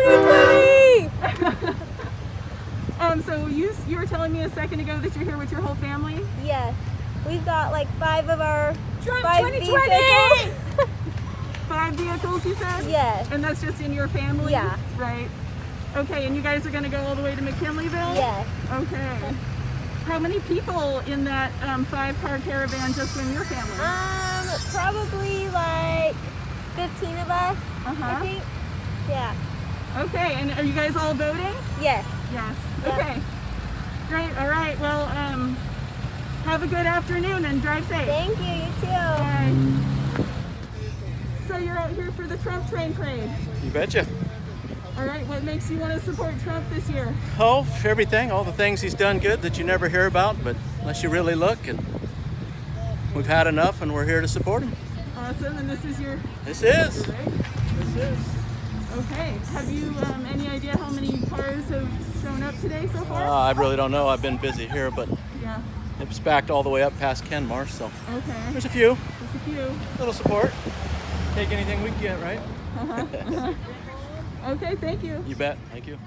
2020! So you were telling me a second ago that you're here with your whole family? Yes. We've got like 5 of our Trump 5 2020! vehicles. 5 vehicles, you said? Yes. And that's just in your family? Yeah. Right. Okay, and you guys are going to go all the way to McKinleyville? Yes. Okay. How many people in that 5-car caravan just in your family? Probably like 15 of us, I think. Yeah. Okay, and are you guys all voting? Yes. Yes. Yep. Okay. Great. All right. Well, have a good afternoon and drive safe. Thank you. You too. Bye. So you're out here for the Trump train parade. You betcha. All right. What makes you want to support Trump this year? Oh, everything, all the things he's done good that you never hear about, but unless you really look, and we've had enough, and we're here to support him. Awesome. And this is your. This is. Right? This is. Okay. Have you any idea how many cars have shown up today so far? I really don't know. I've been busy here, but Yeah. it's backed all the way up past Kenmore, so Okay. there's a few. Just a few. Little support. Take anything we can get, right? Okay. Thank you. You bet. Thank you.